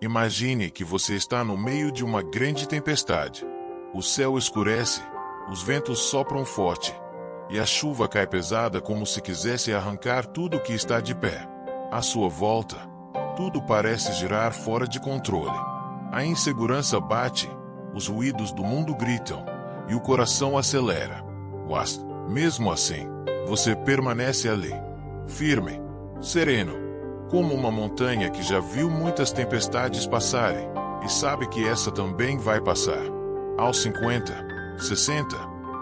Imagine que você está no meio de uma grande tempestade. O céu escurece, os ventos sopram forte, e a chuva cai pesada como se quisesse arrancar tudo que está de pé. À sua volta, tudo parece girar fora de controle. A insegurança bate, os ruídos do mundo gritam, e o coração acelera. Mas, mesmo assim, você permanece ali, firme, sereno, como uma montanha que já viu muitas tempestades passarem, e sabe que essa também vai passar. Aos 50, 60,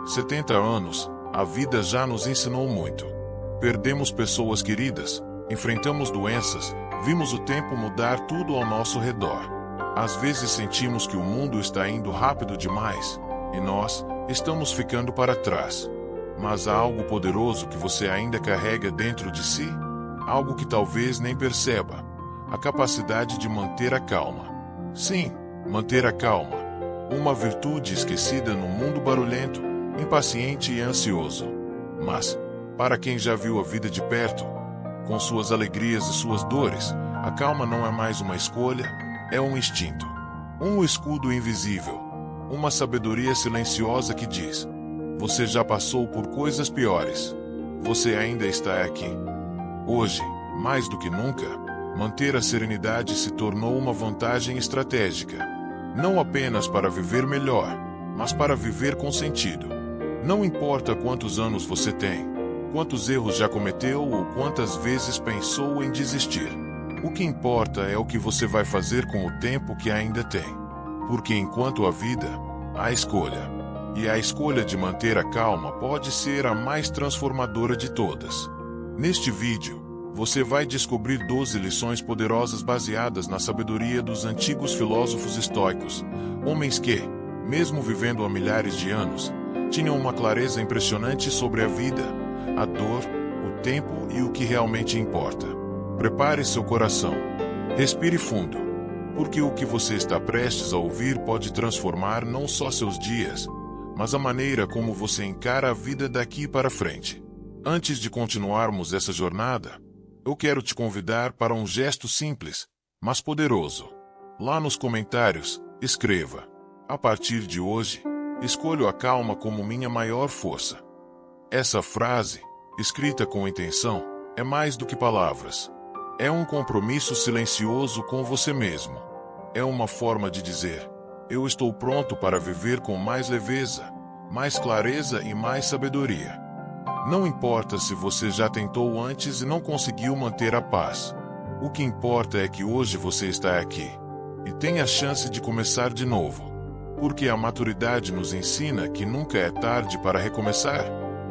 70 anos, a vida já nos ensinou muito. Perdemos pessoas queridas, enfrentamos doenças, vimos o tempo mudar tudo ao nosso redor. Às vezes sentimos que o mundo está indo rápido demais, e nós estamos ficando para trás. Mas há algo poderoso que você ainda carrega dentro de si? Algo que talvez nem perceba. A capacidade de manter a calma. Sim, manter a calma. Uma virtude esquecida no mundo barulhento, impaciente e ansioso. Mas, para quem já viu a vida de perto, com suas alegrias e suas dores, a calma não é mais uma escolha, é um instinto. Um escudo invisível. Uma sabedoria silenciosa que diz: você já passou por coisas piores. Você ainda está aqui. Hoje, mais do que nunca, manter a serenidade se tornou uma vantagem estratégica. Não apenas para viver melhor, mas para viver com sentido. Não importa quantos anos você tem, quantos erros já cometeu ou quantas vezes pensou em desistir. O que importa é o que você vai fazer com o tempo que ainda tem. Porque enquanto há vida, há escolha. E a escolha de manter a calma pode ser a mais transformadora de todas. Neste vídeo, você vai descobrir 12 lições poderosas baseadas na sabedoria dos antigos filósofos estoicos, homens que, mesmo vivendo há milhares de anos, tinham uma clareza impressionante sobre a vida, a dor, o tempo e o que realmente importa. Prepare seu coração. Respire fundo, porque o que você está prestes a ouvir pode transformar não só seus dias, mas a maneira como você encara a vida daqui para frente. Antes de continuarmos essa jornada, eu quero te convidar para um gesto simples, mas poderoso. Lá nos comentários, escreva: a partir de hoje, escolho a calma como minha maior força. Essa frase, escrita com intenção, é mais do que palavras. É um compromisso silencioso com você mesmo. É uma forma de dizer: eu estou pronto para viver com mais leveza, mais clareza e mais sabedoria. Não importa se você já tentou antes e não conseguiu manter a paz. O que importa é que hoje você está aqui e tem a chance de começar de novo. Porque a maturidade nos ensina que nunca é tarde para recomeçar,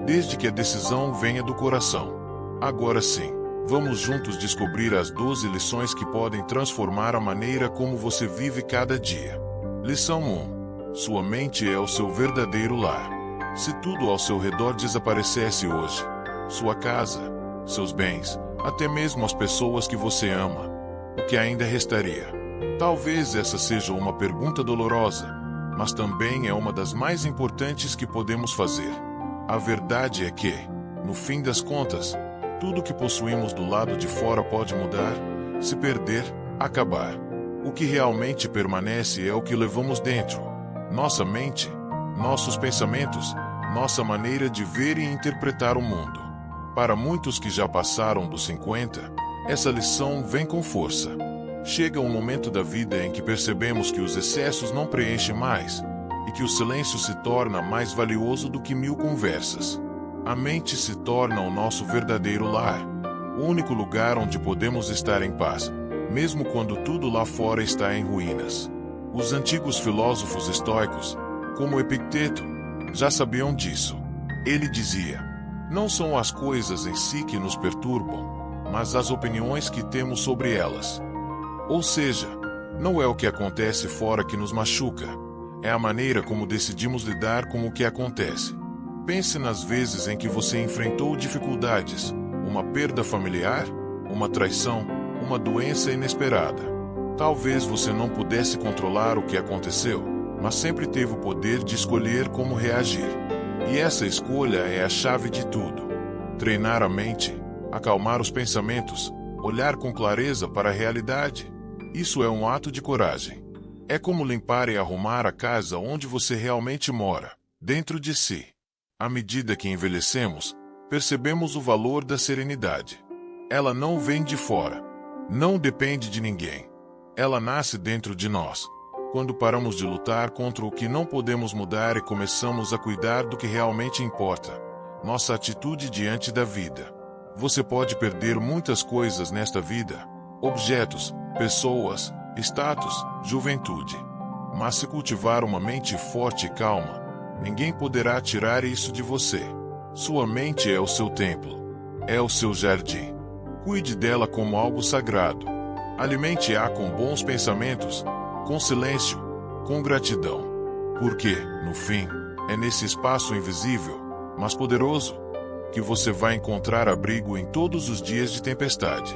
desde que a decisão venha do coração. Agora sim, vamos juntos descobrir as 12 lições que podem transformar a maneira como você vive cada dia. Lição 1. Sua mente é o seu verdadeiro lar. Se tudo ao seu redor desaparecesse hoje, sua casa, seus bens, até mesmo as pessoas que você ama, o que ainda restaria? Talvez essa seja uma pergunta dolorosa, mas também é uma das mais importantes que podemos fazer. A verdade é que, no fim das contas, tudo que possuímos do lado de fora pode mudar, se perder, acabar. O que realmente permanece é o que levamos dentro. Nossa mente, nossos pensamentos, nossa maneira de ver e interpretar o mundo. Para muitos que já passaram dos 50, essa lição vem com força. Chega um momento da vida em que percebemos que os excessos não preenchem mais, e que o silêncio se torna mais valioso do que 1000 conversas. A mente se torna o nosso verdadeiro lar, o único lugar onde podemos estar em paz, mesmo quando tudo lá fora está em ruínas. Os antigos filósofos estoicos, como Epicteto, já sabiam disso. Ele dizia: não são as coisas em si que nos perturbam, mas as opiniões que temos sobre elas. Ou seja, não é o que acontece fora que nos machuca, é a maneira como decidimos lidar com o que acontece. Pense nas vezes em que você enfrentou dificuldades, uma perda familiar, uma traição, uma doença inesperada. Talvez você não pudesse controlar o que aconteceu, mas sempre teve o poder de escolher como reagir. E essa escolha é a chave de tudo. Treinar a mente, acalmar os pensamentos, olhar com clareza para a realidade. Isso é um ato de coragem. É como limpar e arrumar a casa onde você realmente mora, dentro de si. À medida que envelhecemos, percebemos o valor da serenidade. Ela não vem de fora. Não depende de ninguém. Ela nasce dentro de nós. Quando paramos de lutar contra o que não podemos mudar e começamos a cuidar do que realmente importa, nossa atitude diante da vida. Você pode perder muitas coisas nesta vida: objetos, pessoas, status, juventude. Mas se cultivar uma mente forte e calma, ninguém poderá tirar isso de você. Sua mente é o seu templo. É o seu jardim. Cuide dela como algo sagrado. Alimente-a com bons pensamentos, com silêncio, com gratidão. Porque, no fim, é nesse espaço invisível, mas poderoso, que você vai encontrar abrigo em todos os dias de tempestade.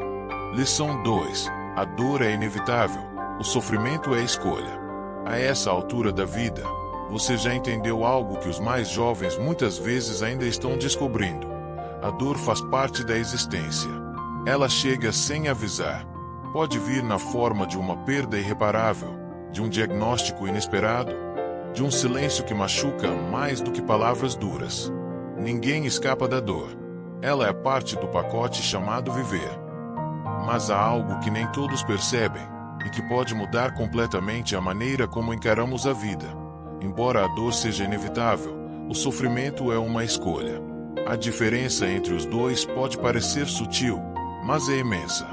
Lição 2. A dor é inevitável. O sofrimento é escolha. A essa altura da vida, você já entendeu algo que os mais jovens muitas vezes ainda estão descobrindo. A dor faz parte da existência. Ela chega sem avisar. Pode vir na forma de uma perda irreparável, de um diagnóstico inesperado, de um silêncio que machuca mais do que palavras duras. Ninguém escapa da dor. Ela é parte do pacote chamado viver. Mas há algo que nem todos percebem, e que pode mudar completamente a maneira como encaramos a vida. Embora a dor seja inevitável, o sofrimento é uma escolha. A diferença entre os dois pode parecer sutil, mas é imensa.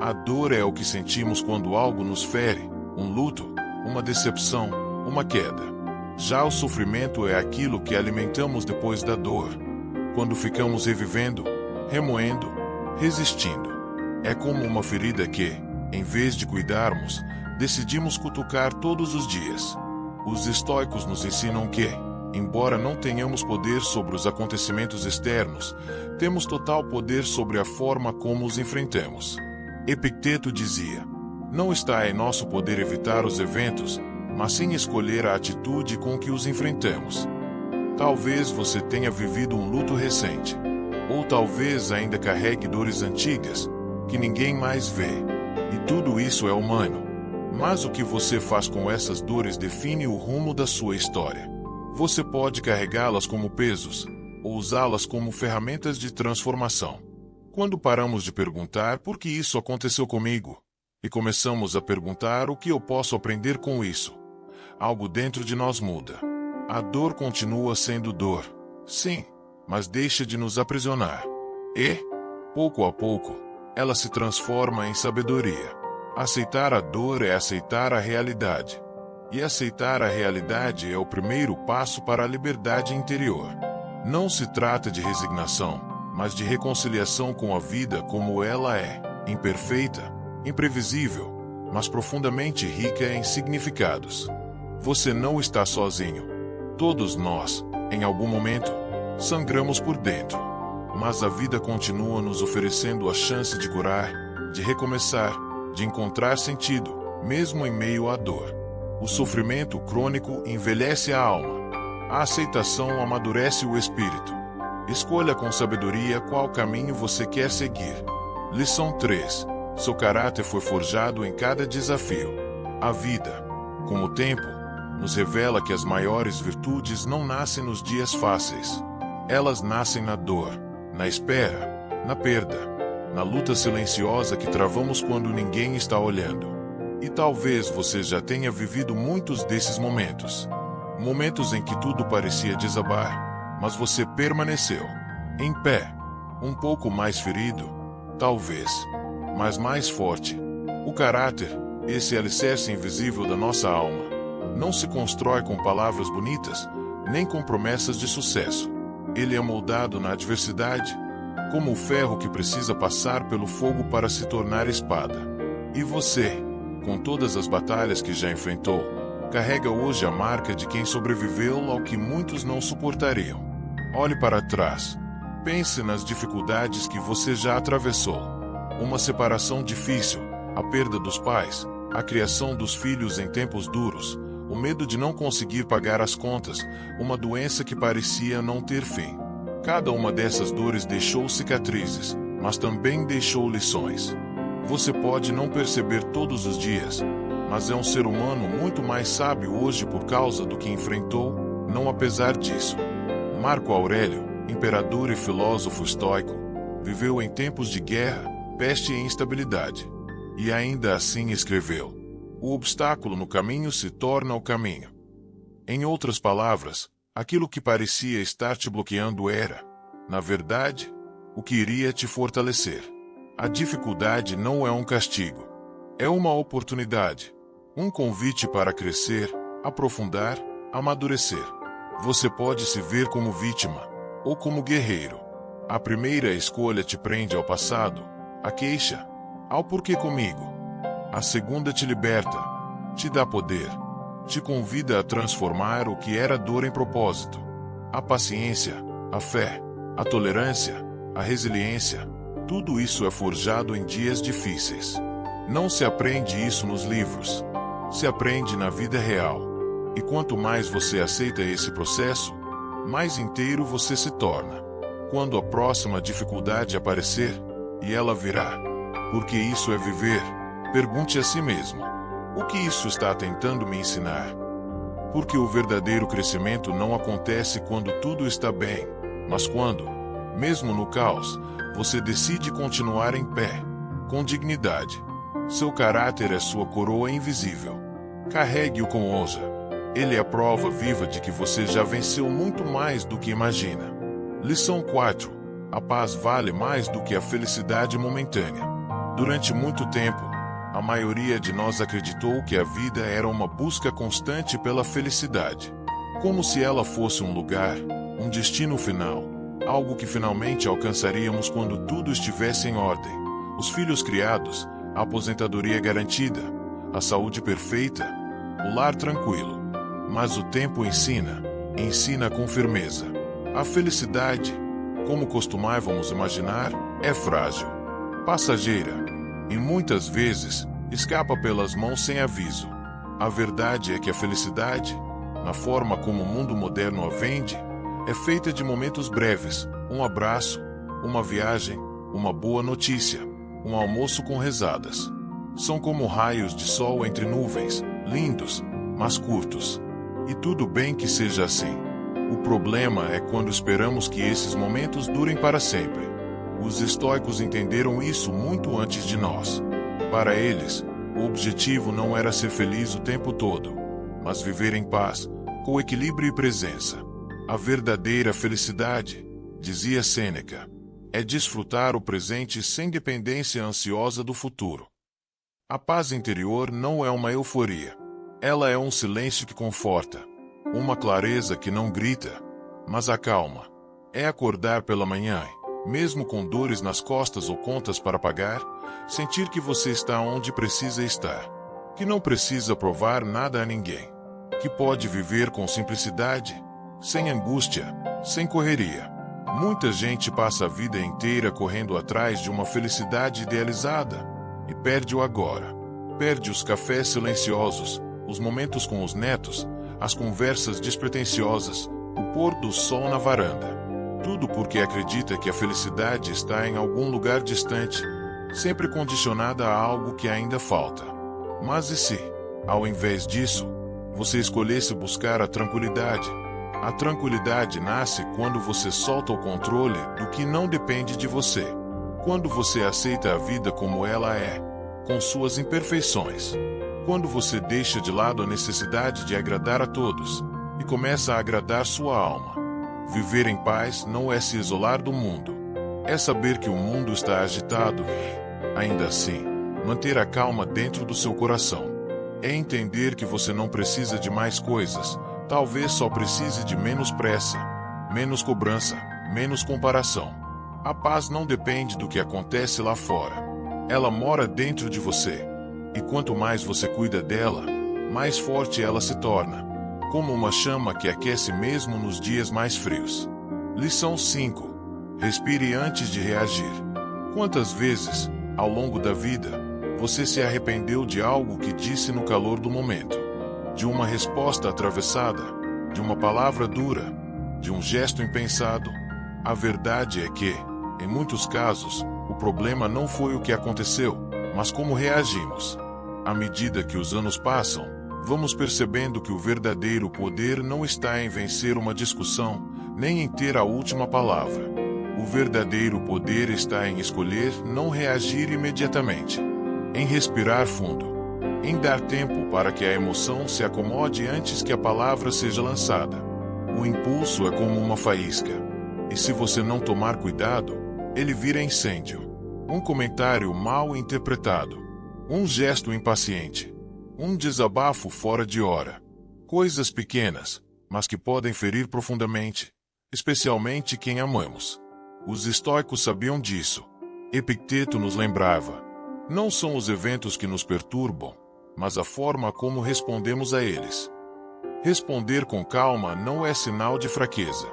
A dor é o que sentimos quando algo nos fere, um luto, uma decepção, uma queda. Já o sofrimento é aquilo que alimentamos depois da dor, quando ficamos revivendo, remoendo, resistindo. É como uma ferida que, em vez de cuidarmos, decidimos cutucar todos os dias. Os estoicos nos ensinam que, embora não tenhamos poder sobre os acontecimentos externos, temos total poder sobre a forma como os enfrentamos. Epicteto dizia: não está em nosso poder evitar os eventos, mas sim escolher a atitude com que os enfrentamos. Talvez você tenha vivido um luto recente, ou talvez ainda carregue dores antigas, que ninguém mais vê. E tudo isso é humano. Mas o que você faz com essas dores define o rumo da sua história. Você pode carregá-las como pesos, ou usá-las como ferramentas de transformação. Quando paramos de perguntar por que isso aconteceu comigo, e começamos a perguntar o que eu posso aprender com isso, algo dentro de nós muda. A dor continua sendo dor, sim, mas deixa de nos aprisionar. E, pouco a pouco, ela se transforma em sabedoria. Aceitar a dor é aceitar a realidade. E aceitar a realidade é o primeiro passo para a liberdade interior. Não se trata de resignação, mas de reconciliação com a vida como ela é, imperfeita, imprevisível, mas profundamente rica em significados. Você não está sozinho. Todos nós, em algum momento, sangramos por dentro. Mas a vida continua nos oferecendo a chance de curar, de recomeçar, de encontrar sentido, mesmo em meio à dor. O sofrimento crônico envelhece a alma. A aceitação amadurece o espírito. Escolha com sabedoria qual caminho você quer seguir. Lição 3. Seu caráter foi forjado em cada desafio. A vida, com o tempo, nos revela que as maiores virtudes não nascem nos dias fáceis. Elas nascem na dor, na espera, na perda, na luta silenciosa que travamos quando ninguém está olhando. E talvez você já tenha vivido muitos desses momentos. Momentos em que tudo parecia desabar, mas você permaneceu, em pé, um pouco mais ferido, talvez, mas mais forte. O caráter, esse alicerce invisível da nossa alma, não se constrói com palavras bonitas, nem com promessas de sucesso. Ele é moldado na adversidade, como o ferro que precisa passar pelo fogo para se tornar espada. E você, com todas as batalhas que já enfrentou, carrega hoje a marca de quem sobreviveu ao que muitos não suportariam. Olhe para trás. Pense nas dificuldades que você já atravessou. Uma separação difícil, a perda dos pais, a criação dos filhos em tempos duros, o medo de não conseguir pagar as contas, uma doença que parecia não ter fim. Cada uma dessas dores deixou cicatrizes, mas também deixou lições. Você pode não perceber todos os dias, mas é um ser humano muito mais sábio hoje por causa do que enfrentou, não apesar disso. Marco Aurélio, imperador e filósofo estoico, viveu em tempos de guerra, peste e instabilidade. E ainda assim escreveu: o obstáculo no caminho se torna o caminho. Em outras palavras, aquilo que parecia estar te bloqueando era, na verdade, o que iria te fortalecer. A dificuldade não é um castigo. É uma oportunidade. Um convite para crescer, aprofundar, amadurecer. Você pode se ver como vítima, ou como guerreiro. A primeira escolha te prende ao passado, a queixa, ao porquê comigo. A segunda te liberta, te dá poder, te convida a transformar o que era dor em propósito. A paciência, a fé, a tolerância, a resiliência, tudo isso é forjado em dias difíceis. Não se aprende isso nos livros. Se aprende na vida real. E quanto mais você aceita esse processo, mais inteiro você se torna. Quando a próxima dificuldade aparecer, e ela virá, porque isso é viver, pergunte a si mesmo: o que isso está tentando me ensinar? Porque o verdadeiro crescimento não acontece quando tudo está bem, mas quando, mesmo no caos, você decide continuar em pé, com dignidade. Seu caráter é sua coroa invisível. Carregue-o com honra. Ele é a prova viva de que você já venceu muito mais do que imagina. Lição 4. A paz vale mais do que a felicidade momentânea. Durante muito tempo, a maioria de nós acreditou que a vida era uma busca constante pela felicidade. Como se ela fosse um lugar, um destino final, algo que finalmente alcançaríamos quando tudo estivesse em ordem. Os filhos criados, a aposentadoria garantida, a saúde perfeita, o lar tranquilo. Mas o tempo ensina com firmeza. A felicidade, como costumávamos imaginar, é frágil, passageira, e muitas vezes escapa pelas mãos sem aviso. A verdade é que a felicidade, na forma como o mundo moderno a vende, é feita de momentos breves, um abraço, uma viagem, uma boa notícia, um almoço com risadas. São como raios de sol entre nuvens, lindos, mas curtos. E tudo bem que seja assim. O problema é quando esperamos que esses momentos durem para sempre. Os estoicos entenderam isso muito antes de nós. Para eles, o objetivo não era ser feliz o tempo todo, mas viver em paz, com equilíbrio e presença. A verdadeira felicidade, dizia Sêneca, é desfrutar o presente sem dependência ansiosa do futuro. A paz interior não é uma euforia. Ela é um silêncio que conforta, uma clareza que não grita, mas acalma. É acordar pela manhã, mesmo com dores nas costas ou contas para pagar, sentir que você está onde precisa estar, que não precisa provar nada a ninguém, que pode viver com simplicidade, sem angústia, sem correria. Muita gente passa a vida inteira correndo atrás de uma felicidade idealizada e perde o agora. Perde os cafés silenciosos, os momentos com os netos, as conversas despretensiosas, o pôr do sol na varanda. Tudo porque acredita que a felicidade está em algum lugar distante, sempre condicionada a algo que ainda falta. Mas e se, ao invés disso, você escolhesse buscar a tranquilidade? A tranquilidade nasce quando você solta o controle do que não depende de você. Quando você aceita a vida como ela é, com suas imperfeições. Quando você deixa de lado a necessidade de agradar a todos e começa a agradar sua alma. Viver em paz não é se isolar do mundo. É saber que o mundo está agitado e, ainda assim, manter a calma dentro do seu coração. É entender que você não precisa de mais coisas, talvez só precise de menos pressa, menos cobrança, menos comparação. A paz não depende do que acontece lá fora. Ela mora dentro de você. E quanto mais você cuida dela, mais forte ela se torna, como uma chama que aquece mesmo nos dias mais frios. Lição 5. Respire antes de reagir. Quantas vezes, ao longo da vida, você se arrependeu de algo que disse no calor do momento? De uma resposta atravessada, de uma palavra dura, de um gesto impensado? A verdade é que, em muitos casos, o problema não foi o que aconteceu, mas como reagimos. À medida que os anos passam, vamos percebendo que o verdadeiro poder não está em vencer uma discussão, nem em ter a última palavra. O verdadeiro poder está em escolher não reagir imediatamente, em respirar fundo, em dar tempo para que a emoção se acomode antes que a palavra seja lançada. O impulso é como uma faísca, e se você não tomar cuidado, ele vira incêndio. Um comentário mal interpretado, um gesto impaciente, um desabafo fora de hora. Coisas pequenas, mas que podem ferir profundamente, especialmente quem amamos. Os estoicos sabiam disso. Epicteto nos lembrava: não são os eventos que nos perturbam, mas a forma como respondemos a eles. Responder com calma não é sinal de fraqueza,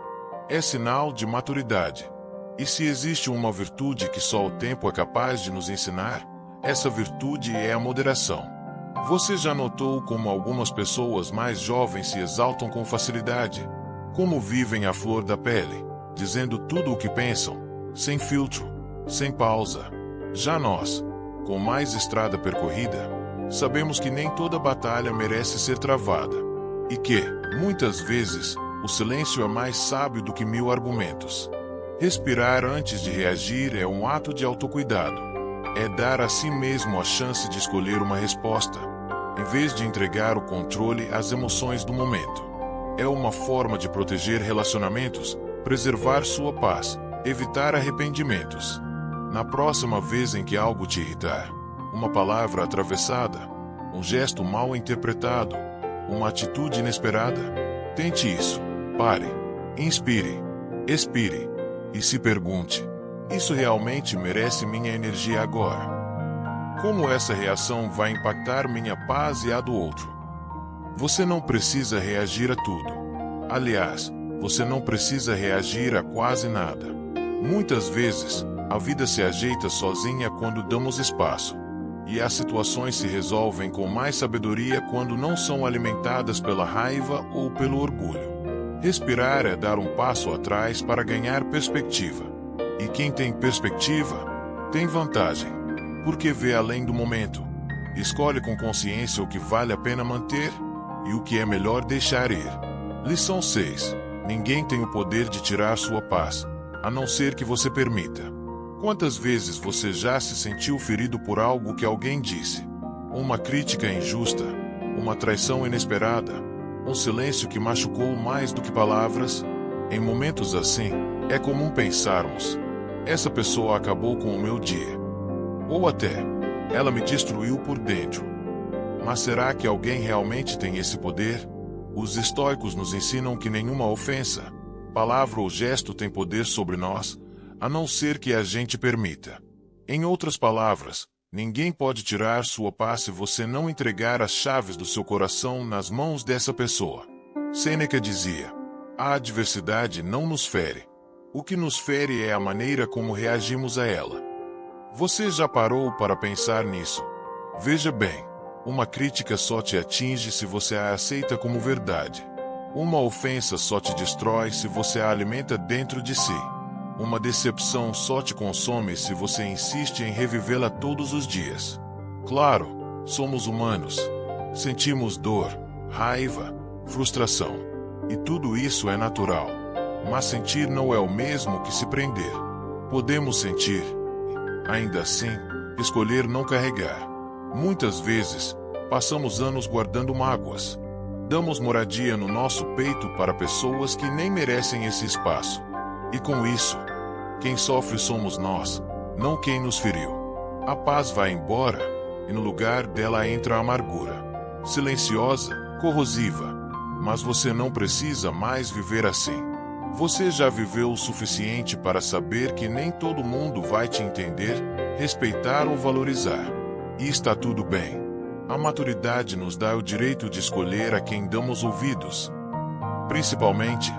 é sinal de maturidade. E se existe uma virtude que só o tempo é capaz de nos ensinar, essa virtude é a moderação. Você já notou como algumas pessoas mais jovens se exaltam com facilidade? Como vivem à flor da pele, dizendo tudo o que pensam, sem filtro, sem pausa. Já nós, com mais estrada percorrida, sabemos que nem toda batalha merece ser travada, e que, muitas vezes, o silêncio é mais sábio do que 1000 argumentos. Respirar antes de reagir é um ato de autocuidado. É dar a si mesmo a chance de escolher uma resposta, em vez de entregar o controle às emoções do momento. É uma forma de proteger relacionamentos, preservar sua paz, evitar arrependimentos. Na próxima vez em que algo te irritar, uma palavra atravessada, um gesto mal interpretado, uma atitude inesperada, tente isso. Pare, inspire, expire e se pergunte: isso realmente merece minha energia agora? Como essa reação vai impactar minha paz e a do outro? Você não precisa reagir a tudo. Aliás, você não precisa reagir a quase nada. Muitas vezes, a vida se ajeita sozinha quando damos espaço. E as situações se resolvem com mais sabedoria quando não são alimentadas pela raiva ou pelo orgulho. Respirar é dar um passo atrás para ganhar perspectiva. E quem tem perspectiva, tem vantagem, porque vê além do momento. Escolhe com consciência o que vale a pena manter e o que é melhor deixar ir. Lição 6. Ninguém tem o poder de tirar sua paz, a não ser que você permita. Quantas vezes você já se sentiu ferido por algo que alguém disse? Uma crítica injusta, uma traição inesperada, um silêncio que machucou mais do que palavras? Em momentos assim, é comum pensarmos: essa pessoa acabou com o meu dia. Ou até, ela me destruiu por dentro. Mas será que alguém realmente tem esse poder? Os estoicos nos ensinam que nenhuma ofensa, palavra ou gesto tem poder sobre nós, a não ser que a gente permita. Em outras palavras, ninguém pode tirar sua paz se você não entregar as chaves do seu coração nas mãos dessa pessoa. Sêneca dizia: a adversidade não nos fere. O que nos fere é a maneira como reagimos a ela. Você já parou para pensar nisso? Veja bem, uma crítica só te atinge se você a aceita como verdade. Uma ofensa só te destrói se você a alimenta dentro de si. Uma decepção só te consome se você insiste em revivê-la todos os dias. Claro, somos humanos. Sentimos dor, raiva, frustração. E tudo isso é natural. Mas sentir não é o mesmo que se prender. Podemos sentir, ainda assim, escolher não carregar. Muitas vezes, passamos anos guardando mágoas. Damos moradia no nosso peito para pessoas que nem merecem esse espaço. E com isso, quem sofre somos nós, não quem nos feriu. A paz vai embora, e no lugar dela entra a amargura. Silenciosa, corrosiva. Mas você não precisa mais viver assim. Você já viveu o suficiente para saber que nem todo mundo vai te entender, respeitar ou valorizar. E está tudo bem. A maturidade nos dá o direito de escolher a quem damos ouvidos. Principalmente,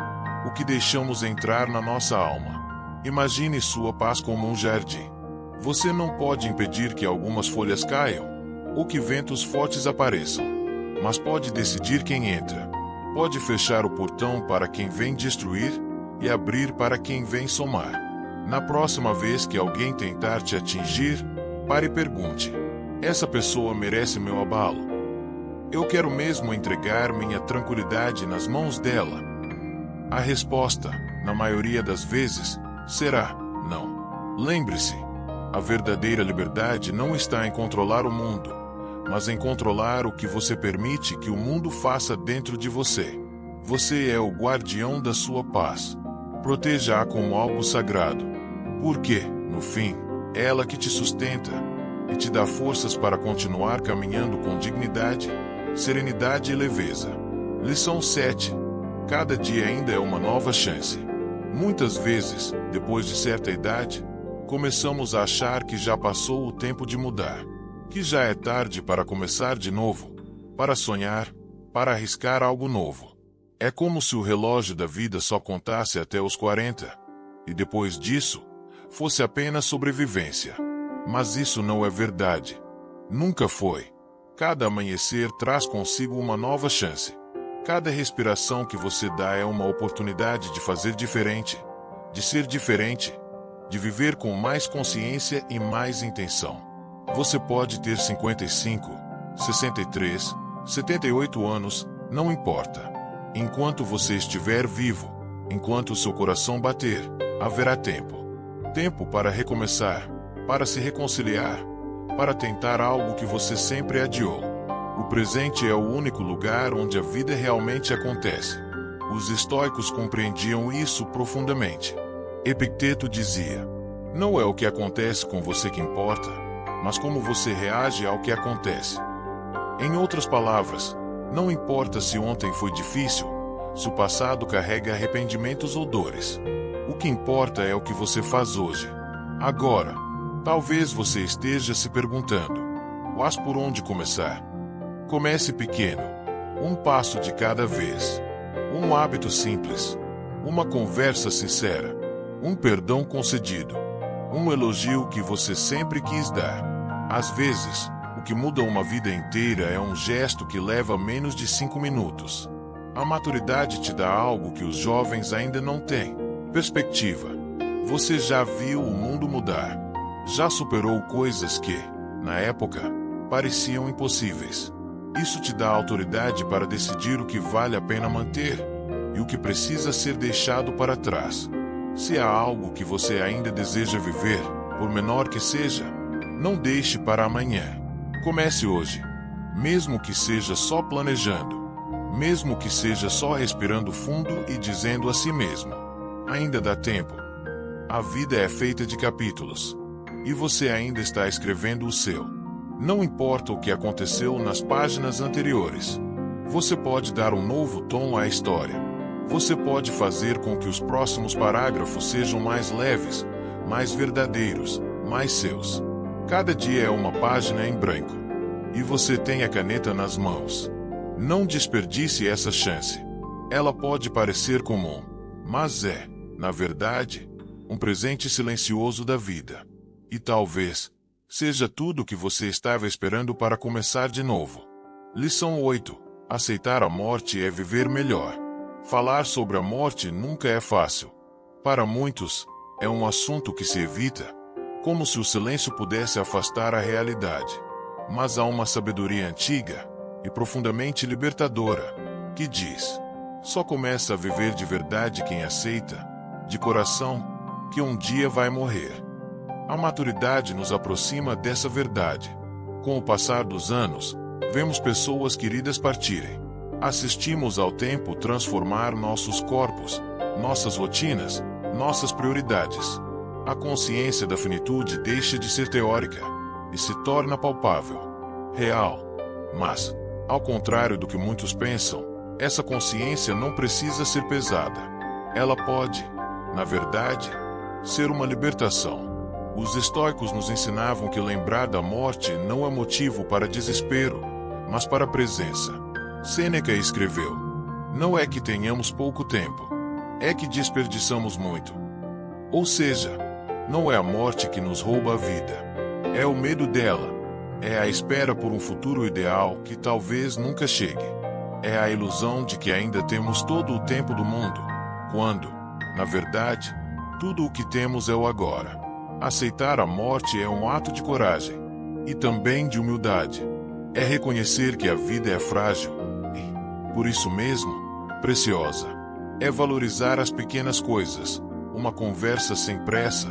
o que deixamos entrar na nossa alma. Imagine sua paz como um jardim. Você não pode impedir que algumas folhas caiam, ou que ventos fortes apareçam. Mas pode decidir quem entra. Pode fechar o portão para quem vem destruir e abrir para quem vem somar. Na próxima vez que alguém tentar te atingir, pare e pergunte: Essa pessoa merece meu abalo. Eu quero mesmo entregar minha tranquilidade nas mãos dela. A resposta, na maioria das vezes, será não. Lembre-se, a verdadeira liberdade não está em controlar o mundo, mas em controlar o que você permite que o mundo faça dentro de você. Você é o guardião da sua paz. Proteja-a como algo sagrado, porque, no fim, é ela que te sustenta e te dá forças para continuar caminhando com dignidade, serenidade e leveza. Lição 7. Cada dia ainda é uma nova chance. Muitas vezes, depois de certa idade, começamos a achar que já passou o tempo de mudar, que já é tarde para começar de novo, para sonhar, para arriscar algo novo. É como se o relógio da vida só contasse até os 40, e depois disso, fosse apenas sobrevivência. Mas isso não é verdade. Nunca foi. Cada amanhecer traz consigo uma nova chance. Cada respiração que você dá é uma oportunidade de fazer diferente, de ser diferente, de viver com mais consciência e mais intenção. Você pode ter 55, 63, 78 anos, não importa. Enquanto você estiver vivo, enquanto seu coração bater, haverá tempo. Tempo para recomeçar, para se reconciliar, para tentar algo que você sempre adiou. O presente é o único lugar onde a vida realmente acontece. Os estoicos compreendiam isso profundamente. Epicteto dizia: não é o que acontece com você que importa, mas como você reage ao que acontece. Em outras palavras, não importa se ontem foi difícil, se o passado carrega arrependimentos ou dores. O que importa é o que você faz hoje. Agora, talvez você esteja se perguntando: mas por onde começar? Comece pequeno. Um passo de cada vez. Um hábito simples. Uma conversa sincera. Um perdão concedido. Um elogio que você sempre quis dar. Às vezes, o que muda uma vida inteira é um gesto que leva menos de 5 minutos. A maturidade te dá algo que os jovens ainda não têm: perspectiva. Você já viu o mundo mudar. Já superou coisas que, na época, pareciam impossíveis. Isso te dá autoridade para decidir o que vale a pena manter e o que precisa ser deixado para trás. Se há algo que você ainda deseja viver, por menor que seja, não deixe para amanhã. Comece hoje. Mesmo que seja só planejando. Mesmo que seja só respirando fundo e dizendo a si mesmo: ainda dá tempo. A vida é feita de capítulos. E você ainda está escrevendo o seu. Não importa o que aconteceu nas páginas anteriores. Você pode dar um novo tom à história. Você pode fazer com que os próximos parágrafos sejam mais leves, mais verdadeiros, mais seus. Cada dia é uma página em branco. E você tem a caneta nas mãos. Não desperdice essa chance. Ela pode parecer comum, mas é, na verdade, um presente silencioso da vida. E talvez seja tudo o que você estava esperando para começar de novo. Lição 8. Aceitar a morte é viver melhor. Falar sobre a morte nunca é fácil. Para muitos, é um assunto que se evita, como se o silêncio pudesse afastar a realidade. Mas há uma sabedoria antiga e profundamente libertadora que diz: só começa a viver de verdade quem aceita, de coração, que um dia vai morrer. A maturidade nos aproxima dessa verdade. Com o passar dos anos, vemos pessoas queridas partirem. Assistimos ao tempo transformar nossos corpos, nossas rotinas, nossas prioridades. A consciência da finitude deixa de ser teórica e se torna palpável, real. Mas, ao contrário do que muitos pensam, essa consciência não precisa ser pesada. Ela pode, na verdade, ser uma libertação. Os estoicos nos ensinavam que lembrar da morte não é motivo para desespero, mas para presença. Sêneca escreveu: não é que tenhamos pouco tempo, é que desperdiçamos muito. Ou seja, não é a morte que nos rouba a vida. É o medo dela. É a espera por um futuro ideal que talvez nunca chegue. É a ilusão de que ainda temos todo o tempo do mundo, quando, na verdade, tudo o que temos é o agora. Aceitar a morte é um ato de coragem. e também de humildade. É reconhecer que a vida é frágil e, por isso mesmo, preciosa. É valorizar as pequenas coisas, uma conversa sem pressa,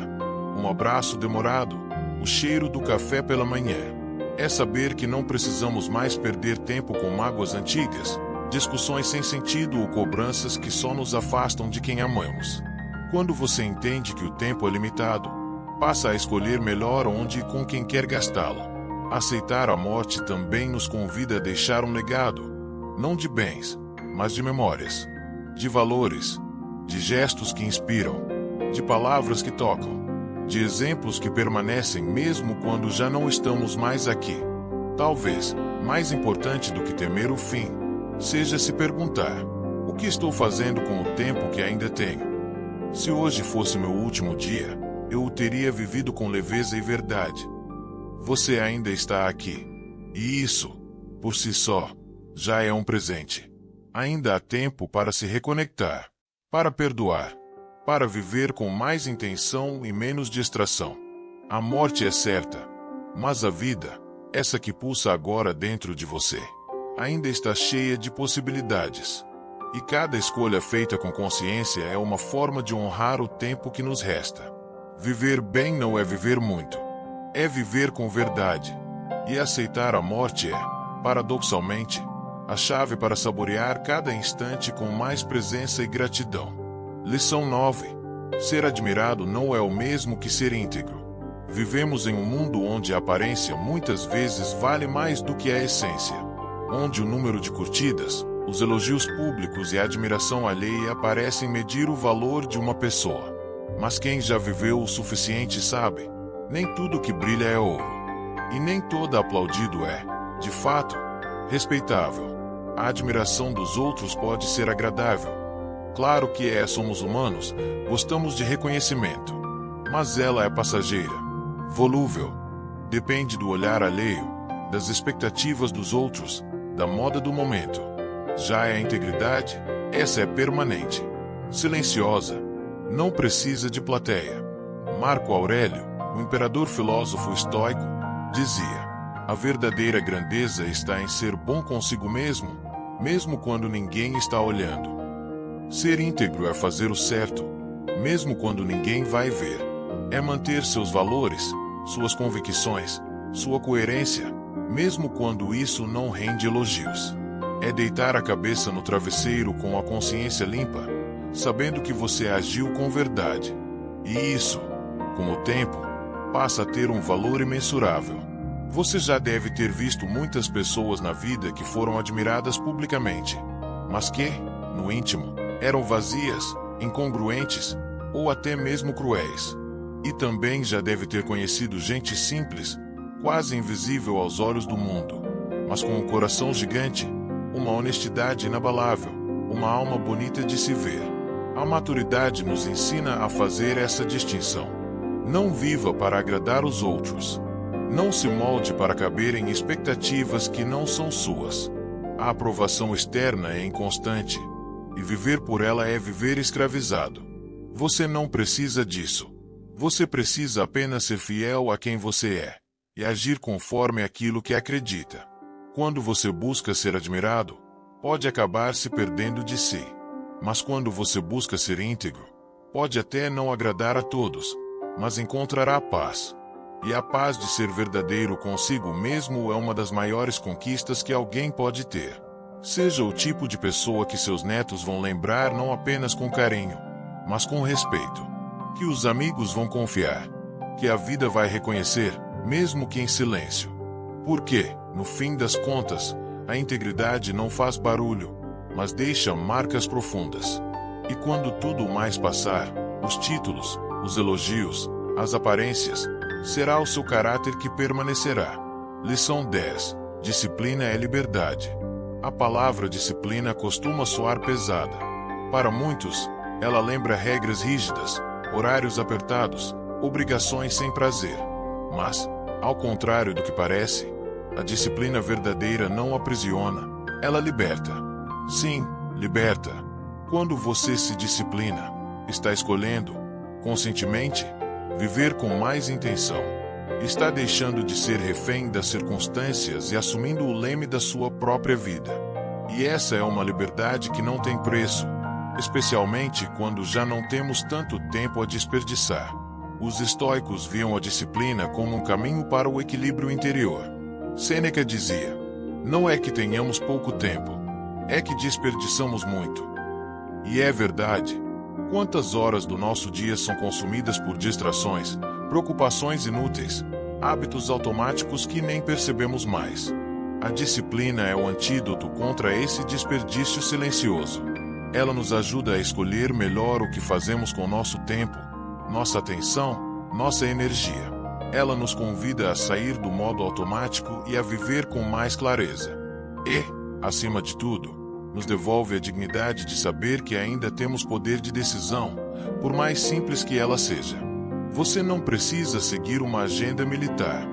um abraço demorado, o cheiro do café pela manhã. É saber que não precisamos mais perder tempo com mágoas antigas, discussões sem sentido ou cobranças que só nos afastam de quem amamos. Quando você entende que o tempo é limitado, passa a escolher melhor onde e com quem quer gastá-lo. Aceitar a morte também nos convida a deixar um legado, não de bens, mas de memórias, de valores, de gestos que inspiram, de palavras que tocam, de exemplos que permanecem mesmo quando já não estamos mais aqui. Talvez, mais importante do que temer o fim, seja se perguntar: o que estou fazendo com o tempo que ainda tenho? Se hoje fosse meu último dia, eu o teria vivido com leveza e verdade. Você ainda está aqui. E isso, por si só, já é um presente. Ainda há tempo para se reconectar, para perdoar, para viver com mais intenção e menos distração. A morte é certa, mas a vida, essa que pulsa agora dentro de você, ainda está cheia de possibilidades. E cada escolha feita com consciência é uma forma de honrar o tempo que nos resta. Viver bem não é viver muito, é viver com verdade. E aceitar a morte é, paradoxalmente, a chave para saborear cada instante com mais presença e gratidão. Lição 9. Ser admirado não é o mesmo que ser íntegro. Vivemos em um mundo onde a aparência muitas vezes vale mais do que a essência. Onde o número de curtidas, os elogios públicos e a admiração alheia parecem medir o valor de uma pessoa. Mas quem já viveu o suficiente sabe, nem tudo que brilha é ouro. E nem todo aplaudido é, de fato, respeitável. A admiração dos outros pode ser agradável. Claro que somos humanos, gostamos de reconhecimento. Mas ela é passageira, volúvel. Depende do olhar alheio, das expectativas dos outros, da moda do momento. Já a integridade, essa é permanente, silenciosa, não precisa de plateia. Marco Aurélio, o imperador filósofo estoico, dizia: a verdadeira grandeza está em ser bom consigo mesmo, mesmo quando ninguém está olhando. Ser íntegro é fazer o certo, mesmo quando ninguém vai ver. É manter seus valores, suas convicções, sua coerência, mesmo quando isso não rende elogios. É deitar a cabeça no travesseiro com a consciência limpa, sabendo que você agiu com verdade. E isso, com o tempo, passa a ter um valor imensurável. Você já deve ter visto muitas pessoas na vida que foram admiradas publicamente, mas que, no íntimo, eram vazias, incongruentes ou até mesmo cruéis. E também já deve ter conhecido gente simples, quase invisível aos olhos do mundo, mas com um coração gigante, uma honestidade inabalável, uma alma bonita de se ver. A maturidade nos ensina a fazer essa distinção. Não viva para agradar os outros. Não se molde para caber em expectativas que não são suas. A aprovação externa é inconstante, e viver por ela é viver escravizado. Você não precisa disso. Você precisa apenas ser fiel a quem você é, e agir conforme aquilo que acredita. Quando você busca ser admirado, pode acabar se perdendo de si. Mas quando você busca ser íntegro, pode até não agradar a todos, mas encontrará paz. E a paz de ser verdadeiro consigo mesmo é uma das maiores conquistas que alguém pode ter. Seja o tipo de pessoa que seus netos vão lembrar não apenas com carinho, mas com respeito. Que os amigos vão confiar. Que a vida vai reconhecer, mesmo que em silêncio. Porque, no fim das contas, a integridade não faz barulho, mas deixa marcas profundas. E quando tudo mais passar, os títulos, os elogios, as aparências, será o seu caráter que permanecerá. Lição 10. Disciplina é liberdade. A palavra disciplina costuma soar pesada. Para muitos, ela lembra regras rígidas, horários apertados, obrigações sem prazer. Mas, ao contrário do que parece, a disciplina verdadeira não aprisiona, ela liberta. Sim, liberta. Quando você se disciplina, está escolhendo, conscientemente, viver com mais intenção. Está deixando de ser refém das circunstâncias e assumindo o leme da sua própria vida. E essa é uma liberdade que não tem preço, especialmente quando já não temos tanto tempo a desperdiçar. Os estoicos viam a disciplina como um caminho para o equilíbrio interior. Sêneca dizia: não é que tenhamos pouco tempo, é que desperdiçamos muito. E é verdade. Quantas horas do nosso dia são consumidas por distrações, preocupações inúteis, hábitos automáticos que nem percebemos mais? A disciplina é o antídoto contra esse desperdício silencioso. Ela nos ajuda a escolher melhor o que fazemos com nosso tempo, nossa atenção, nossa energia. Ela nos convida a sair do modo automático e a viver com mais clareza. E, acima de tudo, nos devolve a dignidade de saber que ainda temos poder de decisão, por mais simples que ela seja. Você não precisa seguir uma agenda militar.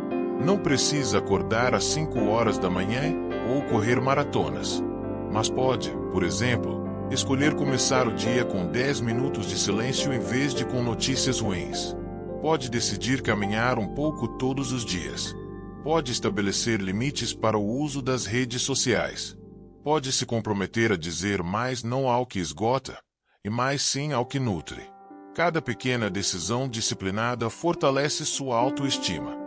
Não precisa acordar às 5 horas da manhã ou correr maratonas. Mas pode, por exemplo, escolher começar o dia com 10 minutos de silêncio em vez de com notícias ruins. Pode decidir caminhar um pouco todos os dias. Pode estabelecer limites para o uso das redes sociais. Pode se comprometer a dizer mais não ao que esgota, e mais sim ao que nutre. Cada pequena decisão disciplinada fortalece sua autoestima,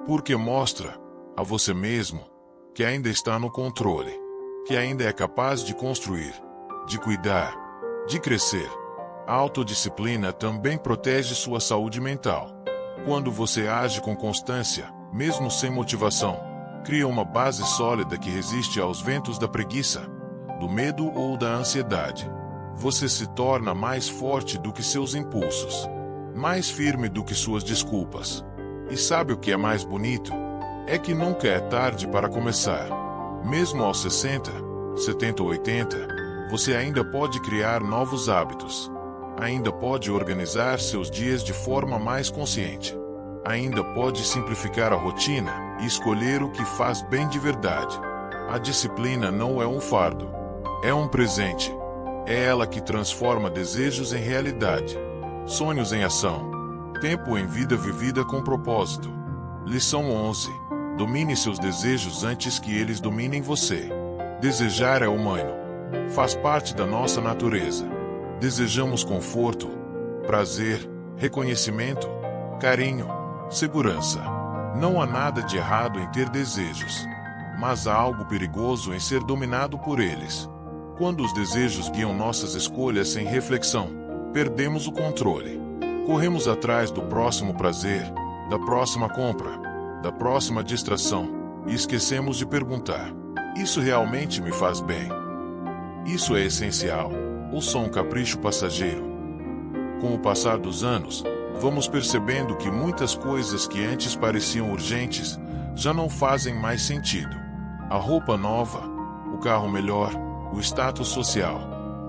porque mostra a você mesmo que ainda está no controle, que ainda é capaz de construir, de cuidar, de crescer. A autodisciplina também protege sua saúde mental. Quando você age com constância, mesmo sem motivação, cria uma base sólida que resiste aos ventos da preguiça, do medo ou da ansiedade. Você se torna mais forte do que seus impulsos, mais firme do que suas desculpas. E sabe o que é mais bonito? É que nunca é tarde para começar. Mesmo aos 60, 70 ou 80, você ainda pode criar novos hábitos. Ainda pode organizar seus dias de forma mais consciente. Ainda pode simplificar a rotina e escolher o que faz bem de verdade. A disciplina não é um fardo, é um presente. É ela que transforma desejos em realidade, sonhos em ação, tempo em vida vivida com propósito. Lição 11. Domine seus desejos antes que eles dominem você. Desejar é humano. Faz parte da nossa natureza. Desejamos conforto, prazer, reconhecimento, carinho, segurança. Não há nada de errado em ter desejos, mas há algo perigoso em ser dominado por eles. Quando os desejos guiam nossas escolhas sem reflexão, perdemos o controle. Corremos atrás do próximo prazer, da próxima compra, da próxima distração, e esquecemos de perguntar: isso realmente me faz bem? Isso é essencial, ou só um capricho passageiro? Com o passar dos anos, vamos percebendo que muitas coisas que antes pareciam urgentes, já não fazem mais sentido. A roupa nova, o carro melhor, o status social.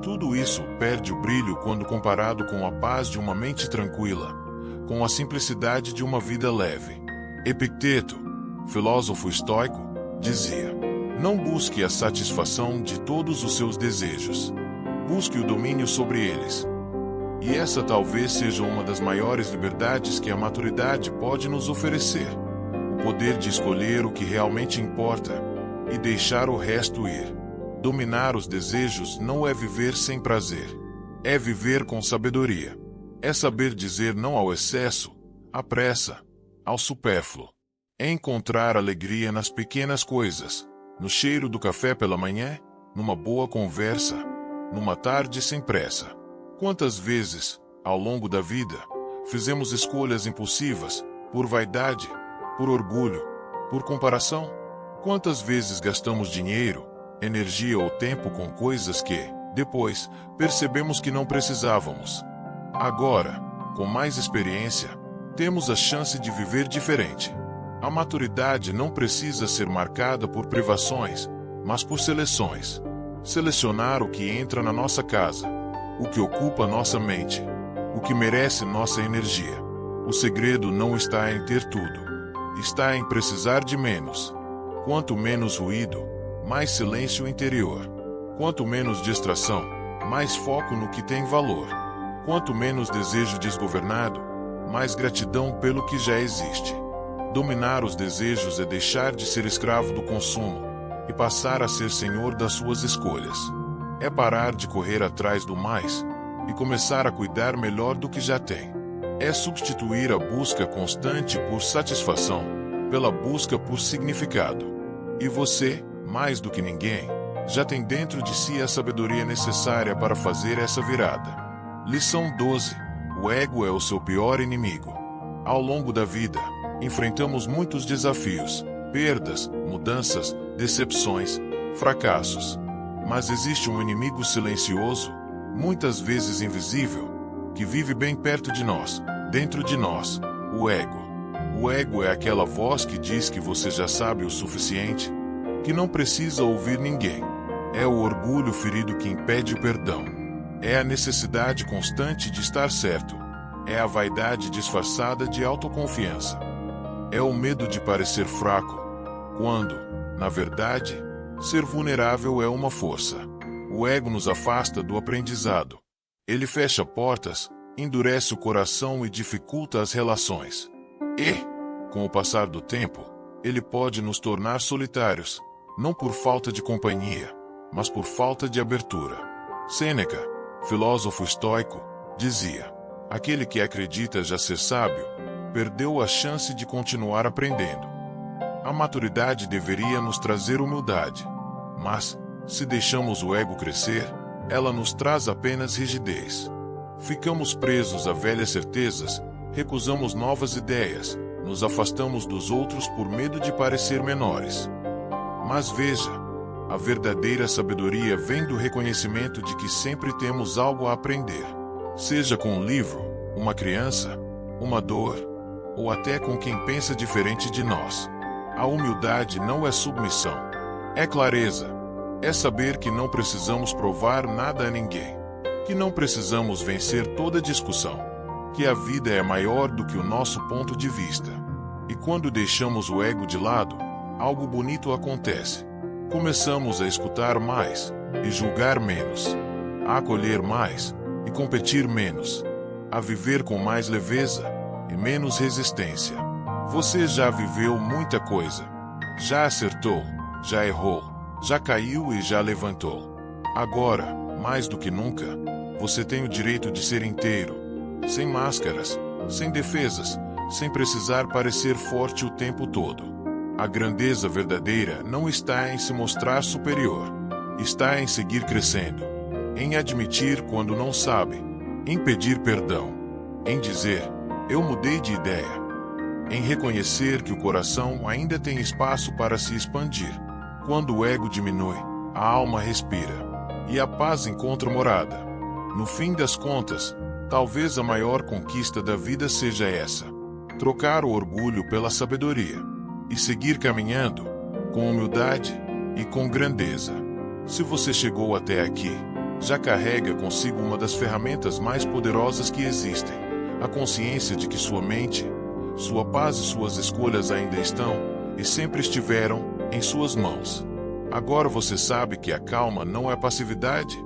Tudo isso perde o brilho quando comparado com a paz de uma mente tranquila, com a simplicidade de uma vida leve. Epicteto, filósofo estoico, dizia: não busque a satisfação de todos os seus desejos. Busque o domínio sobre eles. E essa talvez seja uma das maiores liberdades que a maturidade pode nos oferecer. O poder de escolher o que realmente importa e deixar o resto ir. Dominar os desejos não é viver sem prazer. É viver com sabedoria. É saber dizer não ao excesso, à pressa, ao supérfluo. É encontrar alegria nas pequenas coisas, no cheiro do café pela manhã, numa boa conversa, numa tarde sem pressa. Quantas vezes, ao longo da vida, fizemos escolhas impulsivas, por vaidade, por orgulho, por comparação? Quantas vezes gastamos dinheiro, energia ou tempo com coisas que, depois, percebemos que não precisávamos? Agora, com mais experiência, temos a chance de viver diferente. A maturidade não precisa ser marcada por privações, mas por seleções. Selecionar o que entra na nossa casa, o que ocupa nossa mente, o que merece nossa energia. O segredo não está em ter tudo, está em precisar de menos. Quanto menos ruído, mais silêncio interior. Quanto menos distração, mais foco no que tem valor. Quanto menos desejo desgovernado, mais gratidão pelo que já existe. Dominar os desejos é deixar de ser escravo do consumo e passar a ser senhor das suas escolhas. É parar de correr atrás do mais e começar a cuidar melhor do que já tem. É substituir a busca constante por satisfação pela busca por significado. E você, mais do que ninguém, já tem dentro de si a sabedoria necessária para fazer essa virada. Lição 12. O ego é o seu pior inimigo. Ao longo da vida, enfrentamos muitos desafios, perdas, mudanças, decepções, fracassos. Mas existe um inimigo silencioso, muitas vezes invisível, que vive bem perto de nós, dentro de nós, o ego. O ego é aquela voz que diz que você já sabe o suficiente, que não precisa ouvir ninguém. É o orgulho ferido que impede o perdão. É a necessidade constante de estar certo. É a vaidade disfarçada de autoconfiança. É o medo de parecer fraco, quando, na verdade, ser vulnerável é uma força. O ego nos afasta do aprendizado. Ele fecha portas, endurece o coração e dificulta as relações. E, com o passar do tempo, ele pode nos tornar solitários, não por falta de companhia, mas por falta de abertura. Sêneca, filósofo estoico, dizia: aquele que acredita já ser sábio, perdeu a chance de continuar aprendendo. A maturidade deveria nos trazer humildade, mas, se deixamos o ego crescer, ela nos traz apenas rigidez. Ficamos presos a velhas certezas, recusamos novas ideias, nos afastamos dos outros por medo de parecer menores. Mas veja, a verdadeira sabedoria vem do reconhecimento de que sempre temos algo a aprender. Seja com um livro, uma criança, uma dor, ou até com quem pensa diferente de nós. A humildade não é submissão. É clareza. É saber que não precisamos provar nada a ninguém. Que não precisamos vencer toda discussão. Que a vida é maior do que o nosso ponto de vista. E quando deixamos o ego de lado, algo bonito acontece. Começamos a escutar mais e julgar menos. A acolher mais e competir menos. A viver com mais leveza e menos resistência. Você já viveu muita coisa. Já acertou, já errou, já caiu e já levantou. Agora, mais do que nunca, você tem o direito de ser inteiro, sem máscaras, sem defesas, sem precisar parecer forte o tempo todo. A grandeza verdadeira não está em se mostrar superior, está em seguir crescendo, em admitir quando não sabe, em pedir perdão, em dizer, eu mudei de ideia, em reconhecer que o coração ainda tem espaço para se expandir. Quando o ego diminui, a alma respira, e a paz encontra morada. No fim das contas, talvez a maior conquista da vida seja essa: trocar o orgulho pela sabedoria, e seguir caminhando, com humildade e com grandeza. Se você chegou até aqui, já carrega consigo uma das ferramentas mais poderosas que existem: a consciência de que sua mente, sua paz e suas escolhas ainda estão, e sempre estiveram, em suas mãos. Agora você sabe que a calma não é passividade,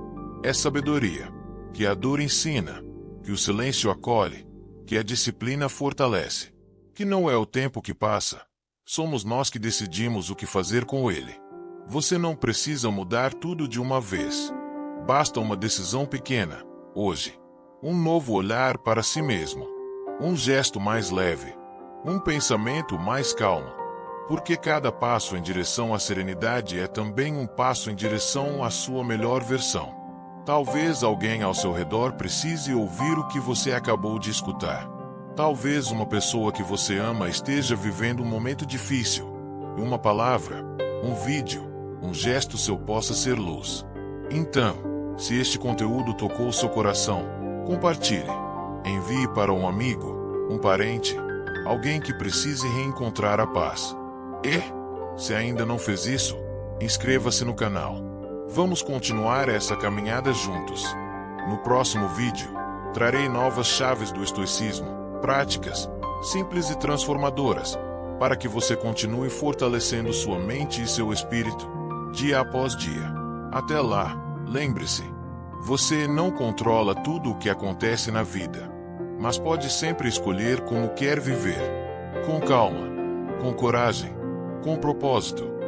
é sabedoria, que a dor ensina, que o silêncio acolhe, que a disciplina fortalece, que não é o tempo que passa, somos nós que decidimos o que fazer com ele. Você não precisa mudar tudo de uma vez. Basta uma decisão pequena, hoje. Um novo olhar para si mesmo. Um gesto mais leve. Um pensamento mais calmo. Porque cada passo em direção à serenidade é também um passo em direção à sua melhor versão. Talvez alguém ao seu redor precise ouvir o que você acabou de escutar. Talvez uma pessoa que você ama esteja vivendo um momento difícil. E uma palavra, um vídeo, um gesto seu possa ser luz. Então, se este conteúdo tocou seu coração, compartilhe. Envie para um amigo, um parente, alguém que precise reencontrar a paz. E, se ainda não fez isso, inscreva-se no canal. Vamos continuar essa caminhada juntos. No próximo vídeo, trarei novas chaves do estoicismo, práticas, simples e transformadoras, para que você continue fortalecendo sua mente e seu espírito, dia após dia. Até lá, lembre-se, você não controla tudo o que acontece na vida, mas pode sempre escolher como quer viver. Com calma, com coragem, com propósito.